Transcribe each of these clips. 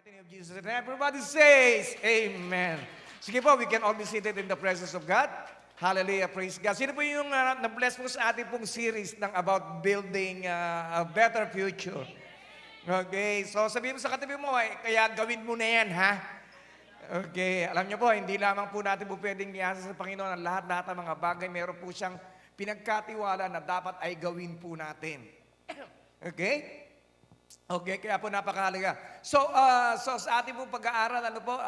mighty name of Jesus. And everybody says, Amen. Sige po, we can all be seated in the presence of God. Hallelujah, praise God. Sino po yung na-bless po sa ating pong series ng about building a better future? Okay, so sabihin mo sa katabi mo, kaya gawin mo na yan, ha? Okay, alam niyo po, hindi lamang po natin po pwedeng iasa sa Panginoon ang lahat-lahat ng mga bagay. Meron po siyang pinagkatiwala na dapat ay gawin po natin. Okay? Okay, kaya po napakahalaga. So sa ating pong pag-aaral,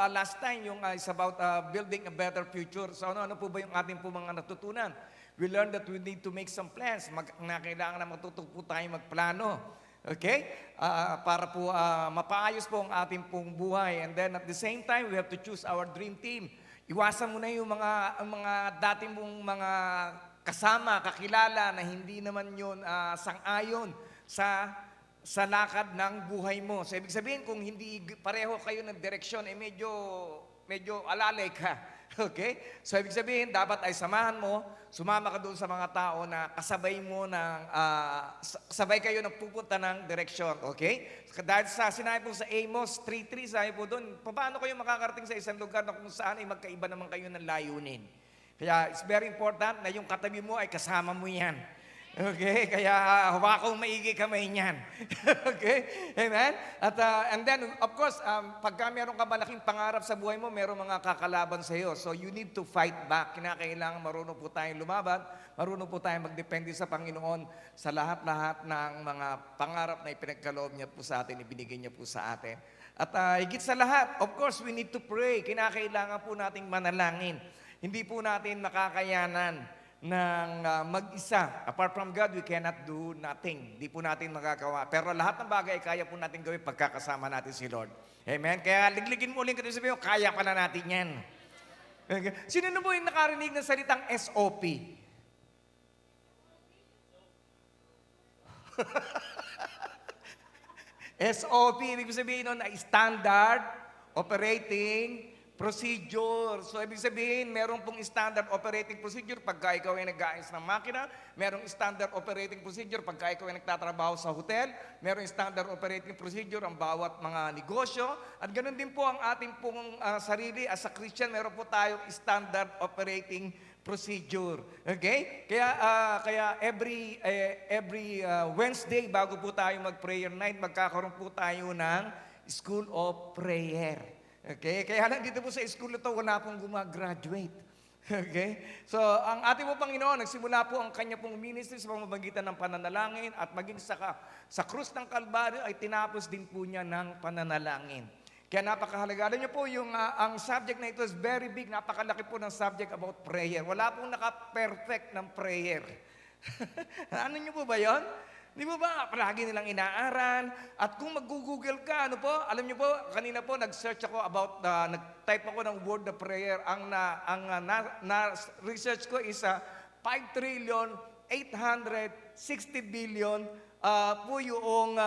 last time yung is about building a better future. So ano po ba yung ating po mga natutunan? We learned that we need to make some plans. Kailangan na matuto po tayo magplano. Okay? Para po mapaayos po ang ating pong buhay. And then at the same time, we have to choose our dream team. Iwasan mo na yung mga dating mong mga kasama, kakilala na hindi naman yun sang-ayon sa lakad ng buhay mo. So, ibig sabihin, kung hindi pareho kayo ng direksyon, medyo alalay ka. Okay? So, ibig sabihin, dapat ay samahan mo, sumama ka doon sa mga tao na kasabay mo sabay kayo ng pupunta ng direksyon. Okay? Dahil sinabi po sa Amos 3:3, sabi po doon, paano kayo makakarating sa isang lugar na kung saan ay magkaiba naman kayo ng layunin? Kaya, it's very important na yung katabi mo ay kasama mo yan. Okay, kaya hawakong maigi kamay niyan. Okay, amen? And then, of course, pagka meron ka malaking pangarap sa buhay mo, meron mga kakalaban sa iyo. So, you need to fight back. Kinakailangan marunong po tayong lumaban, marunong po tayong magdepende sa Panginoon sa lahat-lahat ng mga pangarap na ipinagkaloob niya po sa atin, ibinigay niya po sa atin. At higit sa lahat, of course, we need to pray. Kinakailangan po nating manalangin. Hindi po natin makakayanan ng mag-isa. Apart from God, we cannot do nothing. Di po natin magagawa. Pero lahat ng bagay kaya po natin gawin pagkakasama natin si Lord. Amen? Kaya ligligin mo ulit kasi sabihin, kaya pala natin yan. Okay. Sino na po yung nakarinig ng salitang SOP? SOP, ibig sabihin nun ay Standard Operating Procedure. So, ibig sabihin, meron pong standard operating procedure pagka ikaw ay nag-aayos ng makina. Merong standard operating procedure pagka ikaw ay nagtatrabaho sa hotel. Merong standard operating procedure ang bawat mga negosyo. At ganoon din po ang ating pong sarili. As a Christian, meron po tayong standard operating procedure. Okay? Kaya every Wednesday, bago po tayo mag-prayer night, magkakaroon po tayo ng School of Prayer. Okay? Kaya lang dito po sa school ito, wala pong gumagraduate. Okay? So, ang ating po Panginoon, nagsimula po ang kanya pong ministry sa pamamagitan ng pananalangin at maging sa krus ng Kalbaryo ay tinapos din po niya ng pananalangin. Kaya napakahalaga. Alam niyo po, ang subject na ito is very big. Napakalaki po ng subject about prayer. Wala pong naka-perfect ng prayer. Ano niyo po ba yon? Di ba palagi nilang inaaral? At kung mag-google ka, alam niyo po, kanina po nag-search ako about, nag-type ako ng word na prayer. Ang research ko is 5,860,000,000,000 po yung,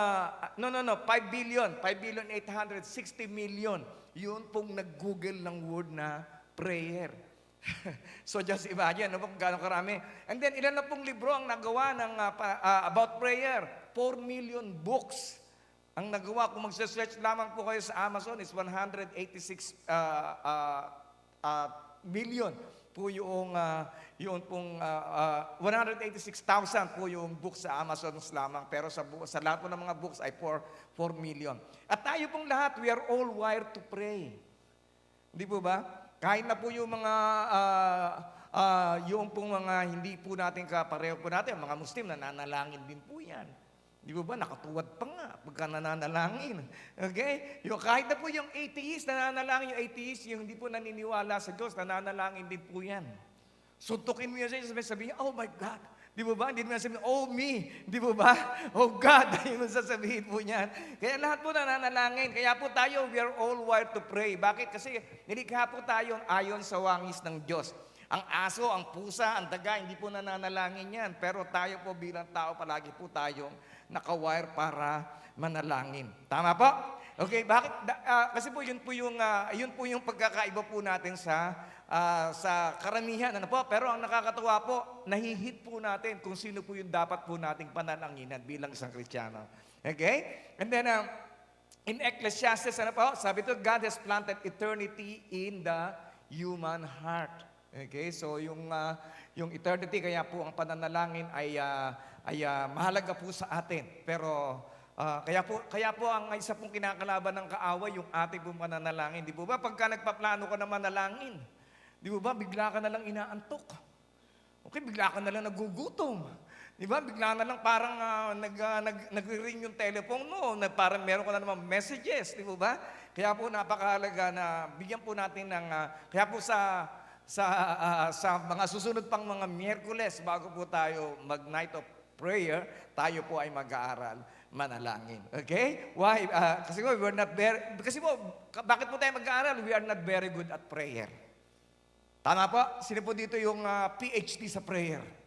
5,860,000,000. Yun pong nag-google ng word na prayer. So just imagine, kung gano'ng karami. And then, ilan na pong libro ang nagawa ng about prayer? 4 million books ang nagawa. Kung mag-search lamang po kayo sa Amazon, is 186 million po yung 186,000 po yung books sa Amazon lamang. Pero sa lahat po ng mga books ay 4 million. At tayo pong lahat, we are all wired to pray. Di po ba? Kahit na po yung mga hindi po natin kapareho po natin, mga Muslim, nananalangin din po yan. Di ba nakatuwad pa nga pagka nananalangin. Okay? Kahit na po yung atheist, nananalangin yung atheist, yung hindi po naniniwala sa Diyos, nananalangin din po yan. Suntukin mo yan sa sabihin, oh my God. Di ba? Hindi mo sabihin, oh me. Di ba? Oh God. Hindi mo sasabihin po niyan. Kaya lahat po nananalangin. Kaya po tayo, we are all wired to pray. Bakit? Kasi nilikha po tayo ayon sa wangis ng Diyos. Ang aso, ang pusa, ang daga, hindi po nananalangin yan. Pero tayo po bilang tao, palagi po tayong naka-wire para manalangin. Tama po? Okay, bakit? Kasi po yun po yung pagkakaiba po natin sa karamihan. Pero ang nakakatuwa po, nahihit po natin kung sino po yung dapat po nating panalanginan bilang isang Kristiyano. Okay? And then, In Ecclesiastes, ano po? Sabi ito, God has planted eternity in the human heart. Okay, so yung eternity, kaya po ang pananalangin ay mahalaga po sa atin. Pero kaya po ang isa pong kinakalaban ng kaaway, yung ating pong pananalangin. Di po ba? Pagka nagpaplano ka na manalangin, di po ba? Bigla ka na lang inaantok. Okay, bigla ka na lang nagugutom. Di ba? Bigla na lang parang nagre-ring yung telephone mo, na parang meron ka na naman messages, di ba? Kaya po napakahalaga na bigyan po natin ng, kaya po sa mga susunod pang mga Miyerkules, bago po tayo mag-night of prayer, tayo po ay mag-aaral manalangin. Okay? Why? Kasi po, bakit po tayo mag-aaral? We are not very good at prayer. Tama po? Sino po dito yung PhD sa prayer?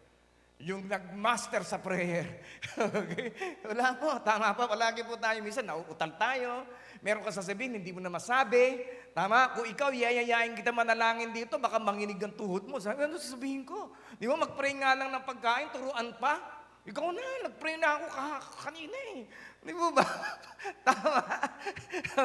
Yung nag-master sa prayer. Okay? Wala po. Tama po. Palagi po tayo. Minsan, nauutal tayo. Meron ka sasabihin, hindi mo na masabi. Tama? Kung ikaw, yayayain kita manalangin dito, baka manginig ang tuhod mo. Sabi, ano sasabihin ko? Di ba, mag-pray nga lang ng pagkain, turuan pa. Ikaw na, nag-pray na ako kanina eh. Di ba? Tama?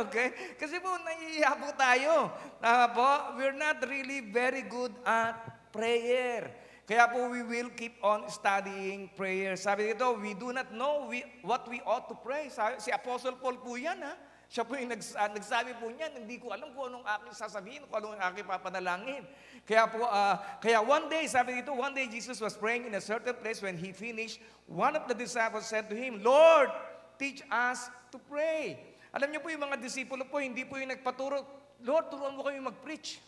Okay? Kasi po, naiiya po tayo. Tama po? We're not really very good at prayer. Kaya po, we will keep on studying prayer. Sabi dito, we do not know what we ought to pray. Si Apostle Paul po yan, ha? Siya po yung nagsabi po niyan, hindi ko alam kung anong aking sasabihin, kung anong aking papanalangin. Kaya one day, sabi dito, one day Jesus was praying in a certain place. When he finished, one of the disciples said to him, Lord, teach us to pray. Alam niyo po yung mga disipulo po, hindi po yung nagpaturo, Lord, turuan mo kami mag-preach.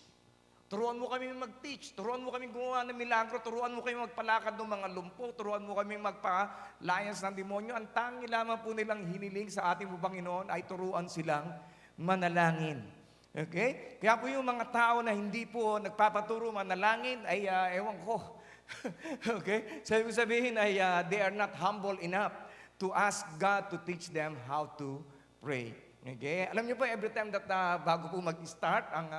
Turuan mo kami mag-teach, turuan mo kami gumawa ng milagro, turuan mo kami magpalakad ng mga lumpo, turuan mo kami magpa-layas ng demonyo. Ang tangi lamang po nilang hiniling sa ating Panginoon ay turuan silang manalangin. Okay? Kaya po yung mga tao na hindi po nagpapaturo manalangin ay ewan ko. Okay? Sabihin ay they are not humble enough to ask God to teach them how to pray. Okay? Alam niyo po, every time that bago po mag-start ang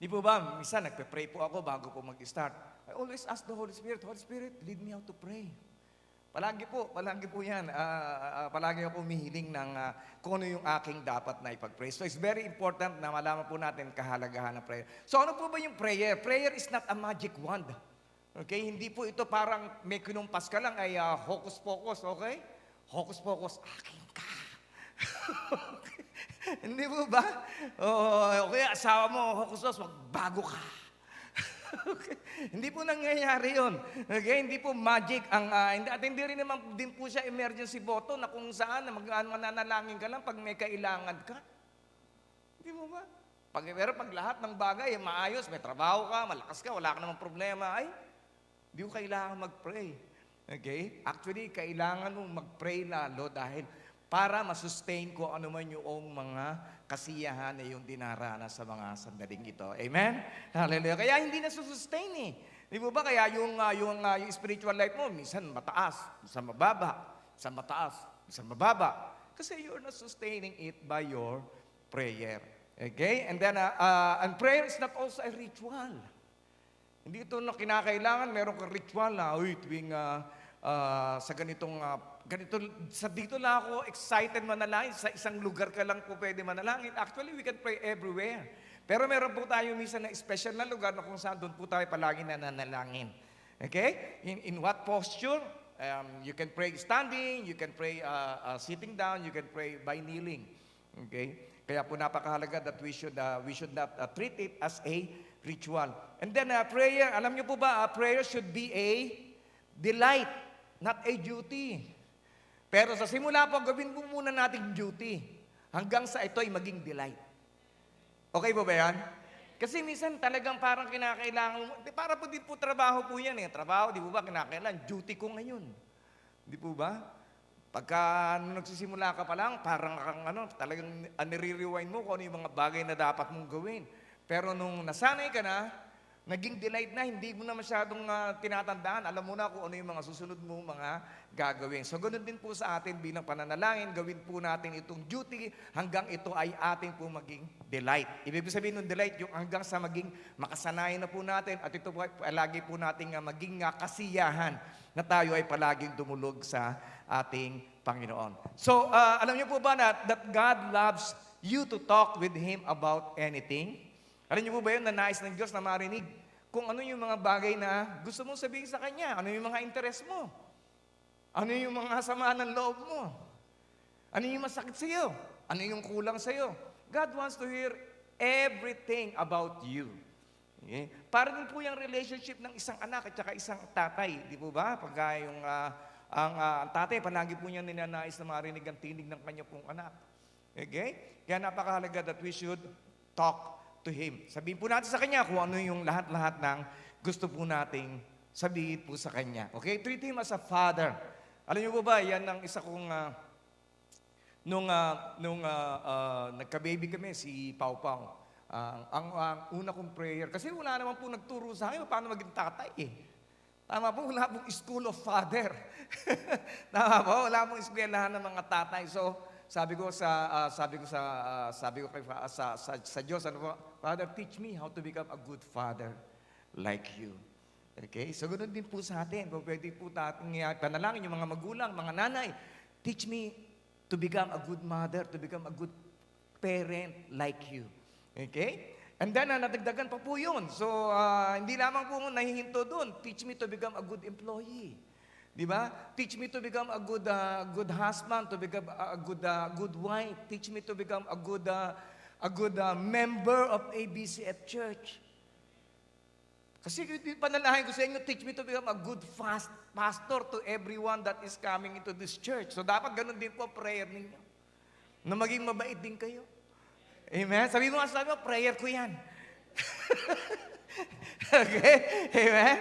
di po ba, minsan nagpe-pray po ako bago po mag-start. I always ask the Holy Spirit, lead me how to pray. Palagi po yan. Palagi ako humihiling ng kung ano yung aking dapat na ipag-pray. So it's very important na malaman po natin kahalagahan ng prayer. So ano po ba yung prayer? Prayer is not a magic wand. Okay? Hindi po ito parang may kinumpas ka lang ay hocus-pocus, okay? Hocus-pocus, akin ka. Okay. Hindi po ba? Okay, asawa mo, hocus-pocus, magbago ka. Okay. Hindi po nangyayari yun. Okay? Hindi po magic. At hindi rin naman din po siya emergency button na kung saan mananalangin ka lang pag may kailangan ka. Hindi mo ba? Pero pag lahat ng bagay maayos, may trabaho ka, malakas ka, wala ka namang problema, ay, hindi ko kailangan mag-pray. Okay? Actually, kailangan mong mag-pray lalo dahil para masustain ko ano man yung mga kasiyahan na yung dinaranas sa mga sandaling ito. Amen? Hallelujah. Kaya hindi na sustain eh. Di ba ba? Kaya yung spiritual life mo, minsan mataas, minsan mababa, minsan mataas, minsan mababa. Kasi you're not sustaining it by your prayer. Okay? And then, and prayer is not also a ritual. Hindi ito na kinakailangan, meron kang ritual na, tuwing sa ganito dito lang ako excited manalangin, sa isang lugar ka lang po pwede manalangin. Actually, we can pray everywhere. Pero meron po tayo minsan na special na lugar na kung saan doon po tayo palagi nananalangin. Okay? In what posture? You can pray standing, you can pray sitting down, you can pray by kneeling. Okay? Kaya po napakahalaga that we should not treat it as a ritual. And then prayer, alam niyo po ba, prayer should be a delight, not a duty. Pero sa simula po, gawin po muna natin duty hanggang sa ito ay maging delight. Okay po ba yan? Kasi minsan talagang parang kinakailangan, para po din po trabaho po yan eh. Trabaho, di po ba, kinakailangan, duty ko ngayon. Di po ba? Pagka nagsisimula ka pa lang, parang talagang nire-rewind mo kung ano yung mga bagay na dapat mong gawin. Pero nung nasanay ka na, naging delight na, hindi mo na masyadong tinatandaan. Alam mo na kung ano yung mga susunod mo mga gagawin. So ganoon din po sa atin bilang pananalangin, gawin po natin itong duty hanggang ito ay ating po maging delight. Ibig sabihin ng delight, yung hanggang sa maging makasanayan na po natin at ito po ay lagi po nating maging kasiyahan na tayo ay palaging dumulog sa ating Panginoon. So, alam niyo po ba that God loves you to talk with Him about anything? Alam niyo po ba yun na nais ng Diyos na marinig kung ano yung mga bagay na gusto mong sabihin sa Kanya? Ano yung mga interest mo? Ano yung mga sama ng loob mo? Ano yung masakit sa iyo? Ano yung kulang sa iyo? God wants to hear everything about you. Okay? Para din po yung relationship ng isang anak at saka isang tatay. Di po ba? Pagka yung ang tatay, palagi po niya ninanais na marinig ang tinig ng kanya pong anak. Okay? Kaya napakahalaga that we should talk to Him. Sabihin po natin sa Kanya kung ano yung lahat-lahat ng gusto po nating sabihin po sa Kanya. Okay? Treat Him as a father. Alam niyo po ba, yan ang isa kong, nung nagka-baby kami, si Pau Pau, ang una kong prayer, kasi wala naman po nagturo sa akin paano maging tatay eh. Tama po, wala pong school of father. Tama po, wala pong eskwelahan ng mga tatay. So, sabi ko sa Diyos, ano po, Father, teach me how to become a good father like you. Okay? So, ganoon din po sa atin. Kung pwede po natin panalangin yung mga magulang, mga nanay, teach me to become a good mother, to become a good parent like you. Okay? And then, nadagdagan pa po yun. So, hindi lamang po nahihinto doon. Teach me to become a good employee. Di ba? Teach me to become a good husband, to become a good wife. Teach me to become a good member of ABCF Church. Kasi panalangin ko sa inyo, teach me to become a good pastor to everyone that is coming into this church. So dapat ganun din po prayer ninyo. Na maging mabait din kayo. Amen? Sabi mo, prayer ko yan. Okay? Amen?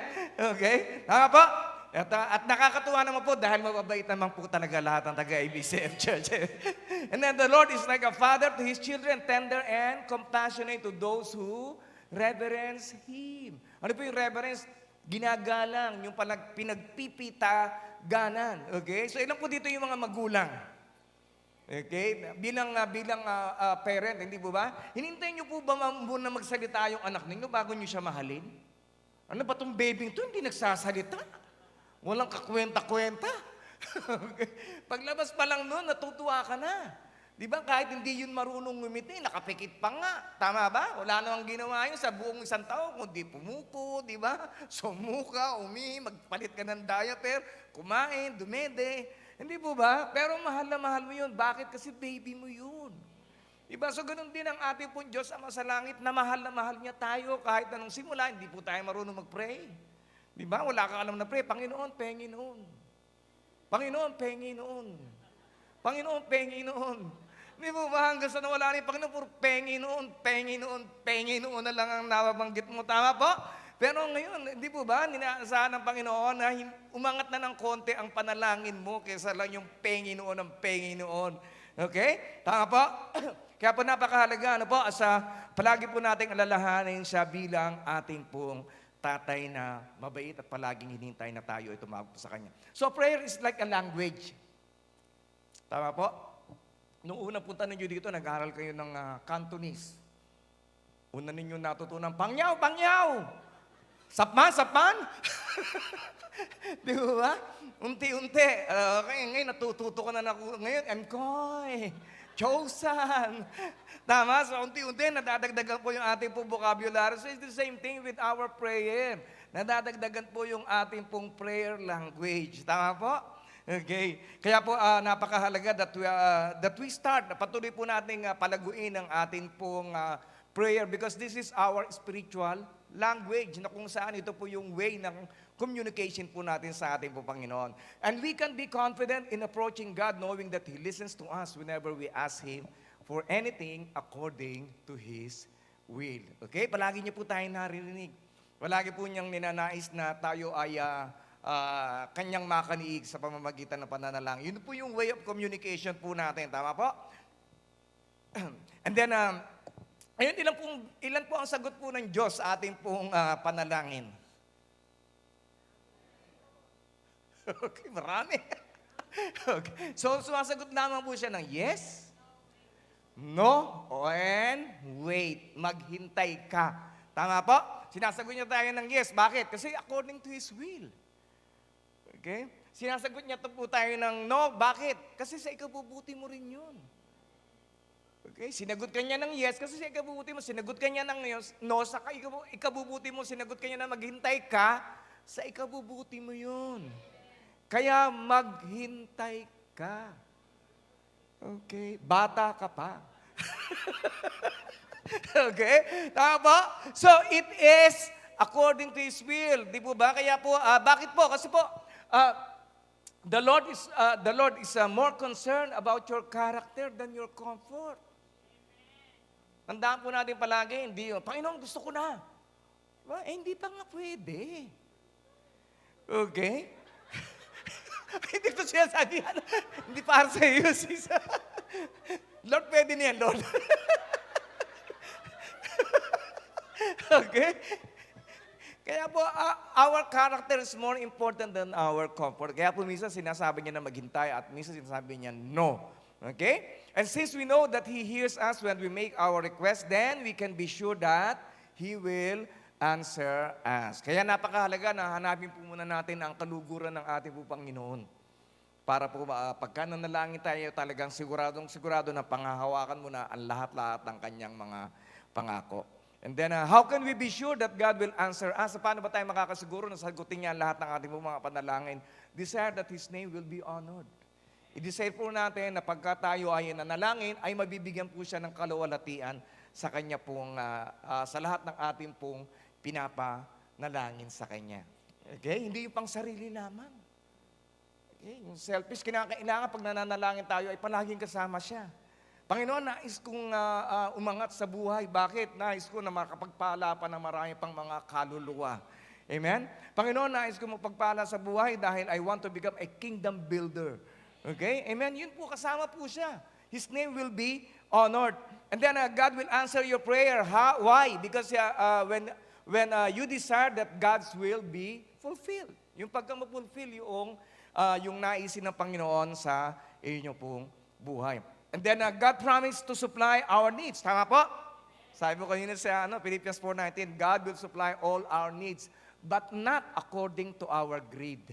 Okay? Tama po? At nakakatuwa naman po dahil mababait naman po talaga lahat ng taga-ABCF Church. And then the Lord is like a father to His children, tender and compassionate to those who reverence Him. Ano po yung reverence? Ginagalang, yung pinagpipitaganan. Okay? So ilan po dito yung mga magulang? Okay? Bilang parent, hindi po ba? Hinintayin niyo po ba muna magsalita yung anak ninyo bago niyo siya mahalin? Ano ba itong baby ito? Hindi nagsasalita. Walang kakwenta-kwenta. Paglabas pa lang noon, natutuwa ka na. Di ba? Kahit hindi yun marunong ngumiti, nakapikit pa nga. Tama ba? Wala namang ginawa yun sa buong isang taon, kundi pumupo, di ba? Sumuka, magpalit ka ng diaper, kumain, dumede. Hindi po ba? Pero mahal na mahal mo yun. Bakit? Kasi baby mo yun. Diba? So, ganun din ang ating pong Diyos Ama sa langit na mahal niya tayo kahit anong simula, hindi po tayo marunong mag-pray. Diba? Wala kang alam na pray. Panginoon, Panginoon. Panginoon, Panginoon. Panginoon, Panginoon. Di ba hanggang sa nawala ni Panginoon, puro Panginoon, Panginoon, Panginoon na lang ang nababanggit mo. Tama po? Pero ngayon, di po ba, ninaasahan ng Panginoon na umangat na ng konti ang panalangin mo kaysa lang yung Panginoon ng Panginoon. Okay? Tama po? Kaya po napakahalaga, palagi po nating alalahanin siya bilang ating pong tatay na mabait at palaging hinintay na tayo ay tumawag sa Kanya. So prayer is like a language. Tama po? Nung unang punta ninyo dito, nag-aaral kayo ng Cantonese. Una ninyo natutunan, pangyaw, pangyaw! Sapman, sapman! Di ba? Unti-unti. Ngayon, natututo ko na ngayon, Emkoy, Chosan. Tama? So, unti-unti, nadadagdagan po yung ating pong vocabulary. So, it's the same thing with our prayer. Nadadagdagan po yung ating pong prayer language. Tama po? Okay. Kaya po, napakahalaga that we start, patuloy po nating palaguin ang ating pong prayer because this is our spiritual language na kung saan ito po yung way ng communication po natin sa ating po Panginoon. And we can be confident in approaching God knowing that He listens to us whenever we ask Him for anything according to His will. Okay? Palagi niyo po tayong naririnig. Palagi po niyang ninanais na tayo ay kanyang makaniig sa pamamagitan ng pananalangin. Yun po yung way of communication po natin. Tama po? And then, Ayun, ilan po ang sagot po ng Diyos sa ating pong panalangin? Okay, marami. Okay. So, sumasagot naman po siya ng yes, no, and wait. Maghintay ka. Tama po? Sinasagot niya tayo ng yes. Bakit? Kasi according to His will. Okay? Sinasagot niya po tayo ng no. Bakit? Kasi sa ikabubuti mo rin yun. Okay? Sinagot ka niya ng yes kasi sa ikabubuti mo. Sinagot ka niya ng no sa ikabubuti mo. Sinagot ka niya na maghintay ka. Sa ikabubuti mo yun. Kaya maghintay ka. Okay? Bata ka pa. Okay? Tama po? So, it is according to His will. Di po ba? Kaya po, bakit po? Kasi po, the Lord is more concerned about your character than your comfort. Tandaan po natin palagi, hindi yun, Panginoon, gusto ko na. Diba? Hindi pa nga pwede. Okay? Hindi ko siya sabi, hindi para sa iyo, sis. Lord, pwede niyan, Lord. Okay? Kaya po, our character is more important than our comfort. Kaya po minsan sinasabi niya na maghintay at minsan sinasabi niya no. Okay? And since we know that He hears us when we make our request, then we can be sure that He will answer us. Kaya napakahalaga na hanapin po muna natin ang kaluguran ng ating po Panginoon. Para po pagka nanalangin tayo, talagang sigurado na panghahawakan mo na ang lahat-lahat ng kanyang mga pangako. And then, how can we be sure that God will answer us? Paano ba tayo makakasiguro na sagutin niya lahat ng ating mga panalangin? Desire that His name will be honored. I-desire po natin na pagka tayo ay nanalangin, ay mabibigyan po siya ng kaluwalhatian sa kanya pong, sa lahat ng ating pong pinapanalangin sa kanya. Okay? Hindi yung pang sarili lamang. Okay? Yung selfish, kinakailangan pag nananalangin tayo ay palaging kasama siya. Panginoon, nais kong umangat sa buhay. Bakit? Nais ko na makapagpala pa ng marami pang mga kaluluwa. Amen? Panginoon, nais ko magpagpala sa buhay dahil I want to become a kingdom builder. Okay? Amen? Yun po, kasama po siya. His name will be honored. And then God will answer your prayer. Why? Because when you desire that God's will be fulfilled. Yung pagka ma-fulfill yung naisin ng Panginoon sa inyo pong buhay. And then God promised to supply our needs. Tama po? Sabi mo kanina sa Philippians 4:19, God will supply all our needs, but not according to our greed.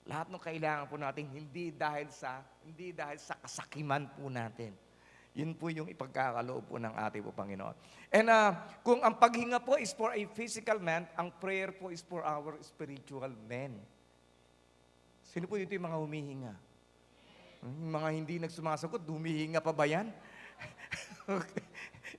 Lahat ng kailangan po natin, hindi dahil sa kasakiman po natin. Yun po yung ipagkakaloob po ng ating po Panginoon. And kung ang paghinga po is for a physical man, ang prayer po is for our spiritual men. Sino po dito yung mga humihinga? Yung mga hindi nagsumasagot, humihinga pa ba yan? Okay.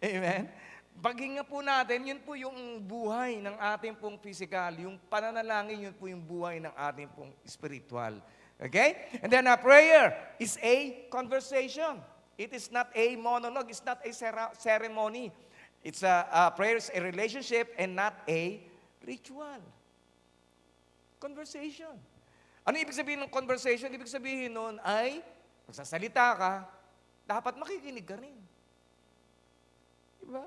Amen? Paghinga po natin, yun po yung buhay ng ating pong physical. Yung pananalangin, yun po yung buhay ng ating pong spiritual. Okay? And then prayer is a conversation. It is not a monologue. It's not a ceremony. It's prayer is a relationship and not a ritual. Conversation. Ano ibig sabihin ng conversation? Ibig sabihin nun ay, magsasalita ka, dapat makikinig ka rin. Diba?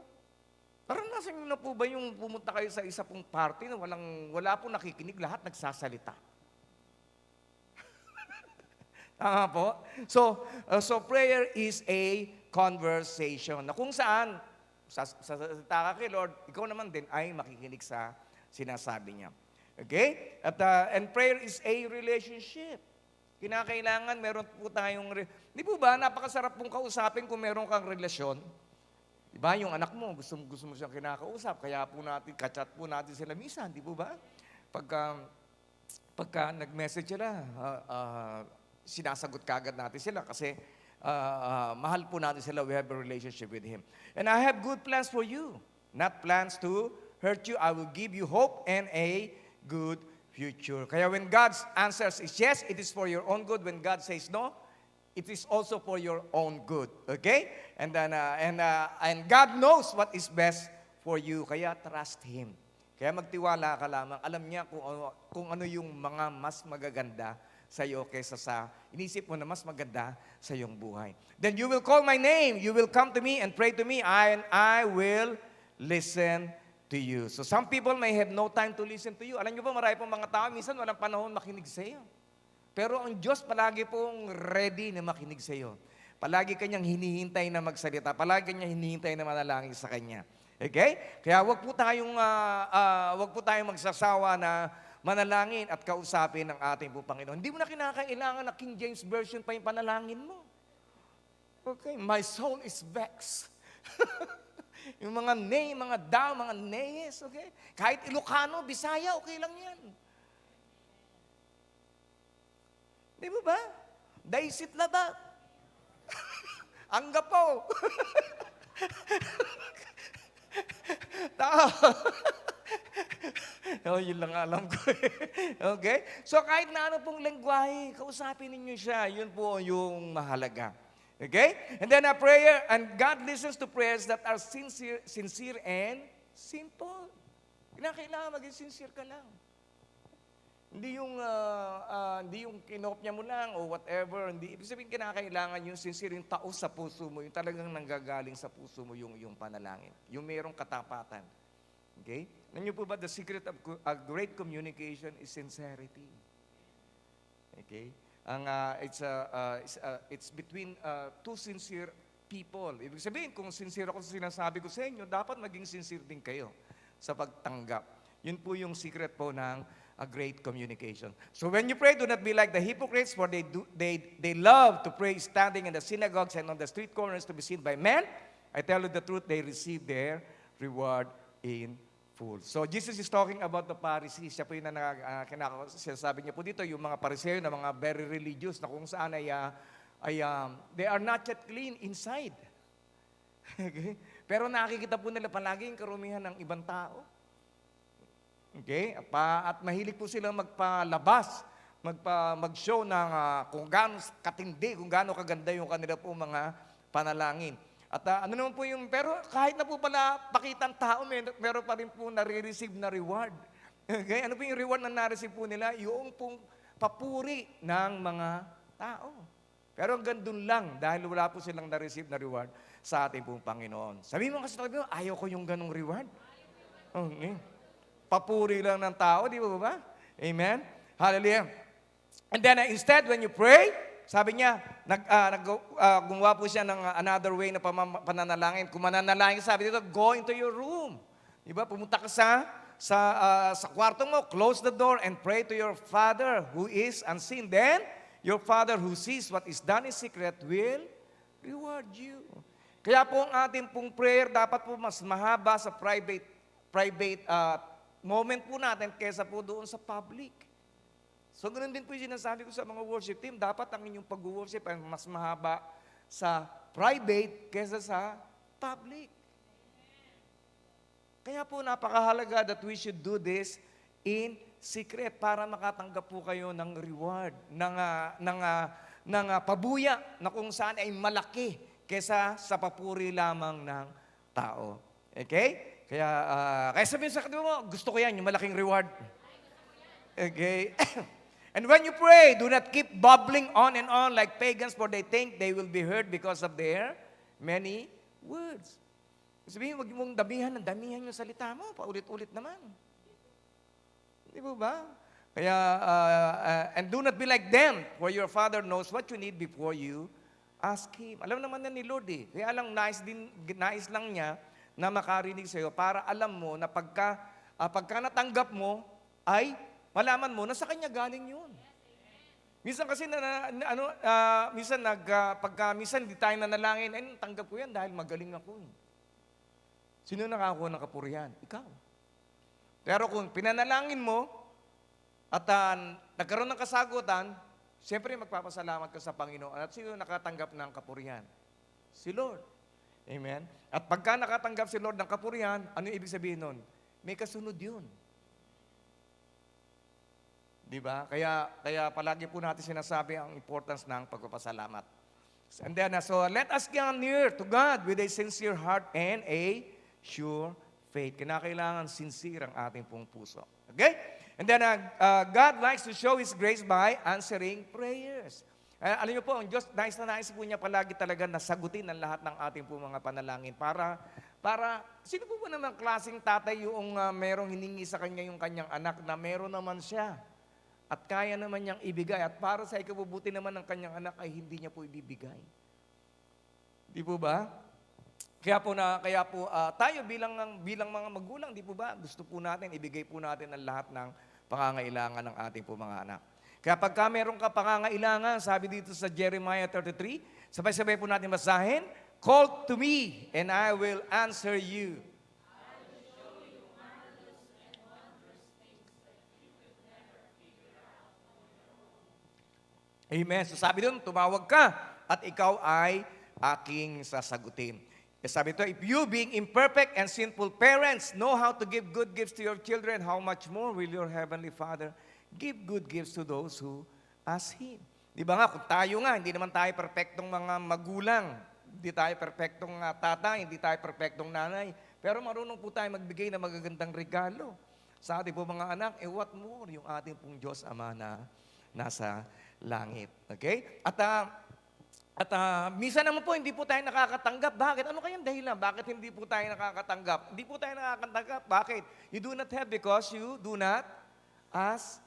Naranasan nyo na po ba yung pumunta kayo sa isa pong party na wala pong nakikinig, lahat nagsasalita? Tama po? So prayer is a conversation na kung saan, sasalita ka kay Lord, ikaw naman din ay makikinig sa sinasabi niya. Okay? And prayer is a relationship. Kinakailangan meron po tayong, di po ba, napakasarap pong kausapin kung meron kang relasyon. Diba, yung anak mo, gusto mo siyang kinakausap, kaya po natin, kachat po natin sila minsan, di po ba? Pagka nag-message sila, sinasagot kagad natin sila kasi mahal po natin sila, we have a relationship with Him. And I have good plans for you, not plans to hurt you. I will give you hope and a good future. Kaya when God's answers is yes, it is for your own good. When God says no, it is also for your own good. Okay? And then and God knows what is best for you. Kaya trust Him. Kaya magtiwala ka lamang. Alam niya kung ano yung mga mas magaganda sa iyo kaysa sa inisip mo na mas maganda sa iyong buhay. Then you will call my name, you will come to me and pray to me, and I will listen to you. So some people may have no time to listen to you. Alam niyo po, marami pong mga tao, minsan walang panahon makinig sa iyo. Pero ang Diyos palagi pong ready na makinig sa iyo. Palagi kanyang hinihintay na magsalita. Palagi kanyang hinihintay na manalangin sa Kanya. Okay? Kaya wag po tayong magsasawa na manalangin at kausapin ng ating po Panginoon. Hindi mo na kinakailangan na King James Version pa yung panalangin mo. Okay? My soul is vexed. Yung mga nay, mga thou, mga nayes. Okay? Kahit Ilocano, Bisaya, okay lang yan. Di mo ba? Daisit labat. Ang gapo. Tao. Yun lang alam ko. Okay? So kahit na ano pong lengguwahe, kausapin ninyo siya. Yun po yung mahalaga. Okay? And then a prayer, and God listens to prayers that are sincere and simple. Kailangan maging sincere ka lang. Hindi yung kinopnya mo lang o whatever. Hindi, ibig sabihin kinakailangan yung sincere, yung taos sa puso mo, yung talagang nanggagaling sa puso mo yung panalangin. Yung mayroong katapatan. Okay? Nanyo po ba, the secret of a great communication is sincerity. Okay? It's between two sincere people. Ibig sabihin, kung sincere ako sa sinasabi ko sa inyo, dapat maging sincere din kayo sa pagtanggap. Yun po yung secret po ng a great communication. So when you pray, do not be like the hypocrites, for they love to pray standing in the synagogues and on the street corners to be seen by men. I tell you the truth, they receive their reward in full. So Jesus is talking about the Pharisees. Siya po yung sinasabi niya po dito, yung mga Pariseo na mga very religious na kung saan they are not yet clean inside. Okay? Pero nakikita po nila palagi yung karumihan ng ibang tao. Okay? At mahilig po silang magpalabas, mag-show ng kung gaano katindi, kung gaano kaganda yung kanila po mga panalangin. At ano naman po yung, pero kahit na po pala pakitang tao, meron pa rin po nare-receive na reward. Okay? Ano po yung reward na na-receive po nila? Yung pong papuri ng mga tao. Pero hanggang dun lang, dahil wala po silang na-receive na reward sa ating pong Panginoon. Sabihin mo kasi, ayaw ko yung ganong reward. Okay. Papuri lang ng tao, di ba? Amen? Hallelujah. And then instead, when you pray, sabi niya, gumawa po siya ng another way na pananalangin. Kung mananalangin, sabi dito, go into your room. Di ba? Pumunta ka sa kwarto mo, close the door and pray to your Father who is unseen. Then, your Father who sees what is done in secret will reward you. Kaya po ang ating pong prayer dapat po mas mahaba sa private moment po natin kesa po doon sa public. So, ganoon din po yung sinasabi ko sa mga worship team, dapat ang inyong pag-worship ay mas mahaba sa private kesa sa public. Kaya po napakahalaga that we should do this in secret para makatanggap po kayo ng reward, ng pabuya na kung saan ay malaki kesa sa papuri lamang ng tao. Okay? Kaya sabihin sa kanila mo, gusto ko yan, yung malaking reward. Okay? And when you pray, do not keep bubbling on and on like pagans, for they think they will be heard because of their many words. Sabihin, huwag mong damihan yung salita mo, paulit-ulit naman. Di ba? Kaya, and do not be like them, for your Father knows what you need before you ask Him. Alam naman na ni Lord eh. Kaya nais lang niya na makarinig sa iyo para alam mo na pagka natanggap mo, ay malaman mo na sa Kanya galing yun. Minsan kasi, minsan hindi tayo nanalangin, ay tanggap ko yan dahil magaling ako. Sino nakakuha ng kapurihan? Ikaw. Pero kung pinanalangin mo, at nagkaroon ng kasagutan, siyempre magpapasalamat ka sa Panginoon. At sino nakatanggap ng kapurihan? Si Lord. Amen? At pagka nakatanggap si Lord ng kapurihan, ano yung ibig sabihin nun? May kasunod yun. Di ba? Kaya palagi po natin sinasabi ang importance ng pagpapasalamat. And then, so let us come near to God with a sincere heart and a sure faith. Kinakailangan sincere ang ating pong puso. Okay? And then God likes to show His grace by answering prayers. Alam niyo po, ang Diyos, nais na nais po niya palagi talaga na sagutin ang lahat ng ating po mga panalangin para sino po ba naman klaseng tatay yung merong hiningi sa kanya yung kanyang anak na meron naman siya at kaya naman niyang ibigay at para sa ikabubuti naman ng kanyang anak ay hindi niya po ibibigay. Di po ba? Kaya po tayo bilang mga magulang, di po ba? Gusto po natin ibigay po natin ang lahat ng pangangailangan ng ating po mga anak. Kaya pagka meron ka pangangailangan, sabi dito sa Jeremiah 33, sabay-sabay po natin basahin, call to me and I will answer you. Amen. So sabi doon, tumawag ka at ikaw ay aking sasagutin. Sabi ito, if you being imperfect and sinful parents know how to give good gifts to your children, how much more will your Heavenly Father give good gifts to those who ask Him. Di ba nga, kung tayo nga, hindi naman tayo perfectong mga magulang, hindi tayo perfectong tatay, hindi tayo perfectong nanay, pero marunong po tayo magbigay ng magagandang regalo sa ating po mga anak, what more yung ating pong Diyos Ama na nasa langit. Okay? At minsan naman po, hindi po tayo nakakatanggap. Bakit? Ano kayang dahilan? Bakit hindi po tayo nakakatanggap? Hindi po tayo nakakatanggap. Bakit? You do not have because you do not ask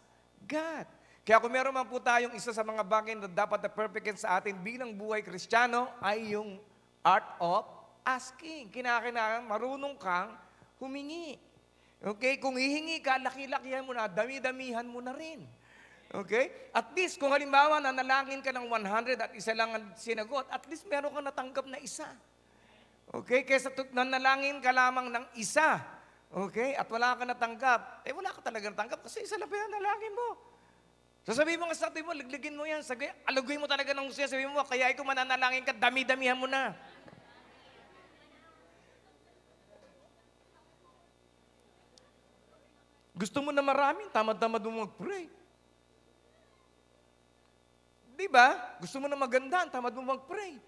God. Kaya kung meron man po tayong isa sa mga bagay na dapat na perfect sa atin bilang buhay Kristiyano ay yung art of asking. Kinakailangan marunong kang humingi. Okay? Kung hihingi ka, laki-lakihan mo na, dami-damihan mo na rin. Okay? At least, kung halimbawa nanalangin ka ng 100 at isa lang ang sinagot, at least meron ka natanggap na isa. Okay? Kaysa nanalangin ka lamang ng isa, okay? At wala ka natanggap, wala ka talaga natanggap kasi isa lang pinanalangin mo. Sasabihin mo nga sa atin mo, ligligin mo yan, alugoy mo talaga ng siya, sabihin mo, kaya ikaw mananalangin ka, dami-damihan mo na. Gusto mo na marami, tamad-tamad mo mag-pray. Di ba? Gusto mo na maganda, tamad mo mag-pray.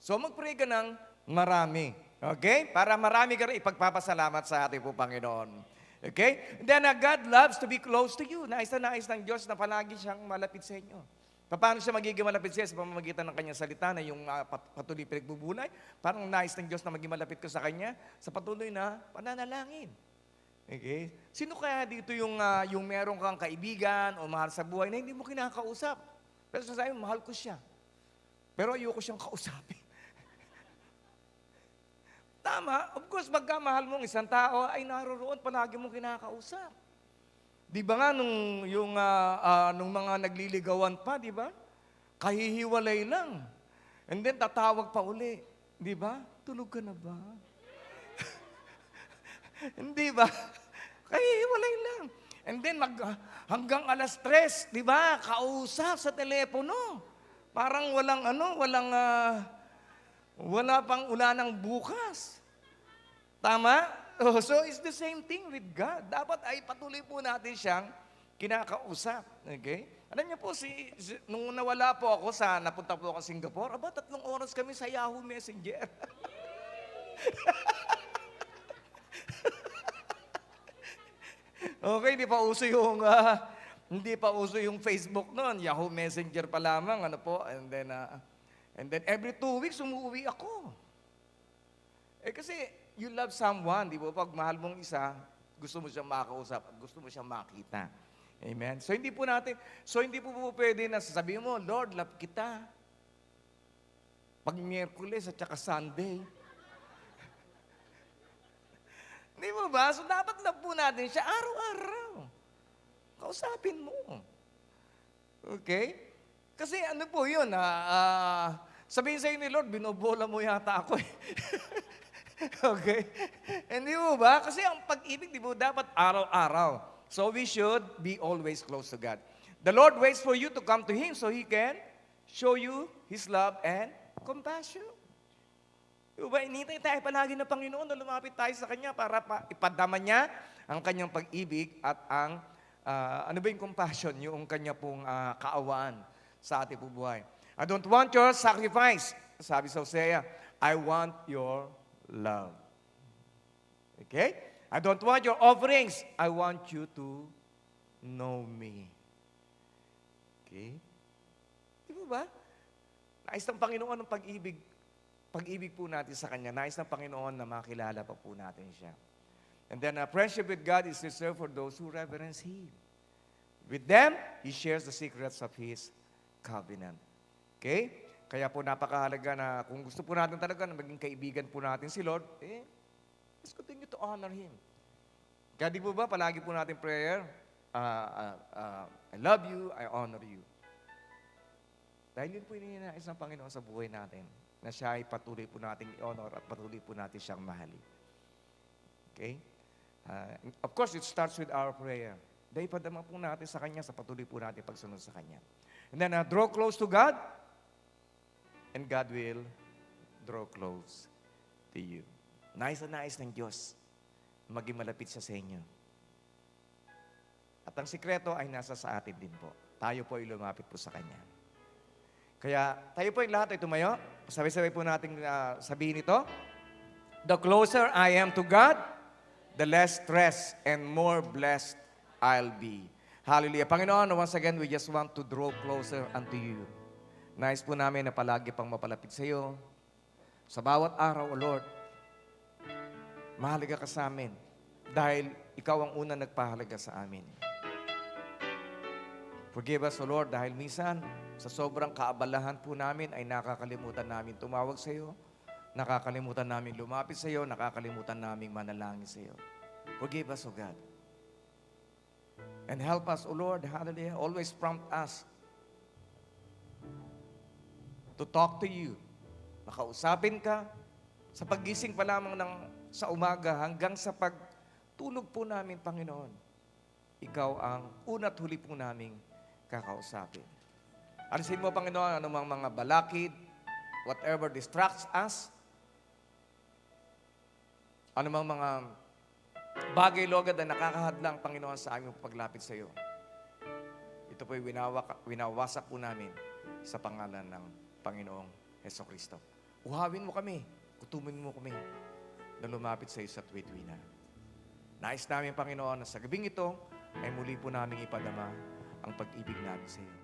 So mag-pray ka ng marami. Okay? Para marami ka rin ipagpapasalamat sa ating po Panginoon. Okay? And then God loves to be close to you. Nais ng Diyos na palagi siyang malapit sa inyo. Paano siya magiging malapit sa iyo? Sa pamamagitan ng kanyang salita na yung patuloy pinagbubulay. Parang nais ng Diyos na maging malapit ka sa kanya sa patuloy na pananalangin. Okay? Sino kaya dito yung meron kang kaibigan o mahal sa buhay na hindi mo kinakausap? Pero sasabi mo, mahal ko siya. Pero ayoko siyang kausapin. Tama, of course, magkamahal mong isang tao ay naroroon, palagi mong kinakausap. Di ba nga nung mga nagliligawan pa, di ba? Kahihiwalay lang. And then tatawag pa uli. Di ba? Tulog ka na ba? Hindi ba? Kahihiwalay lang. And then hanggang 3:00, di ba? Kausap sa telepono. Parang wala pang ulanang bukas. Tama? So it's the same thing with God. Dapat ay patuloy po natin siyang kinakausap. Okay? Alam niyo po, nung nawala po ako napunta po ako sa Singapore, 3 oras kami sa Yahoo Messenger. Okay, hindi pa uso yung Facebook noon. Yahoo Messenger pa lamang, And then every 2 weeks, umuwi ako. Kasi you love someone, di ba? Pag mahal mong isa, gusto mo siyang makausap at gusto mo siyang makita. Amen? So hindi po pwede na sasabihin mo, Lord, love kita. Pag Miyerkules at saka Sunday. Di ba ba? So dapat love po natin siya araw-araw. Kausapin mo. Okay? Kasi ano po yun, sabihin sa'yo ni Lord, binobola mo yata ako eh. Okay? Hindi mo ba? Kasi ang pag-ibig, di ba, dapat araw-araw. So we should be always close to God. The Lord waits for you to come to Him so He can show you His love and compassion. Di ba? Inintay tayo palagi ng Panginoon na lumapit tayo sa Kanya para ipadama niya ang Kanyang pag-ibig at ang, yung compassion, yung Kanya pong kaawaan sa ating buhay. I don't want your sacrifice. Sabi sa Hosea, I want your love. Okay? I don't want your offerings. I want you to know me. Okay? Di ba? Nais ng Panginoon ng pag-ibig po natin sa Kanya. Nais ng Panginoon na makilala pa po natin siya. And then, friendship with God is reserved for those who reverence Him. With them, He shares the secrets of His covenant. Okay? Kaya po napakahalaga na kung gusto po natin talaga na maging kaibigan po natin si Lord, let's continue to honor Him. Kaya di po ba, palagi po natin prayer, I love you, I honor you. Dahil yun po yung ninanais ng Panginoon sa buhay natin, na siya ay patuloy po natin i-honor at patuloy po natin siyang mahalin. Okay? Of course, it starts with our prayer. Dahil padama po natin sa Kanya, sa patuloy po natin pagsunod sa Kanya. And then, draw close to God, and God will draw close to you. Nais na nais ng Diyos, maging malapit siya sa inyo. At ang sikreto ay nasa sa atin din po. Tayo po ay lumapit po sa Kanya. Kaya tayo po yung lahat ay tumayo. Sabay-sabay po natin sabihin ito. The closer I am to God, the less stressed and more blessed I'll be. Hallelujah. Panginoon, once again, we just want to draw closer unto you. Nais po namin na palagi pang mapalapit sa iyo. Sa bawat araw, O Lord, mahalaga ka sa amin dahil ikaw ang unang nagpahalaga sa amin. Forgive us, O Lord, dahil minsan sa sobrang kaabalahan po namin ay nakakalimutan namin tumawag sa iyo, nakakalimutan namin lumapit sa iyo, nakakalimutan namin manalangin sa iyo. Forgive us, O God. And help us, O Lord, hallelujah, always prompt us to talk to you. Makausapin ka sa paggising pa lamang sa umaga hanggang sa pagtulog po namin, Panginoon. Ikaw ang una't huli po naming kakausapin. Alisin mo, Panginoon, anumang mga balakid, whatever distracts us, anumang mga bagay, Lord, na nakakahadlang, Panginoon, sa aming paglapit sa iyo. Ito po'y winawasak po namin sa pangalan ng Panginoong Hesukristo. Uhawin mo kami, kutumin mo kami na lumapit sa iyo sa tuwi-tuwi na. Nais namin, Panginoon, na sa gabing ito ay muli po namin ipadama ang pag-ibig namin sa iyo.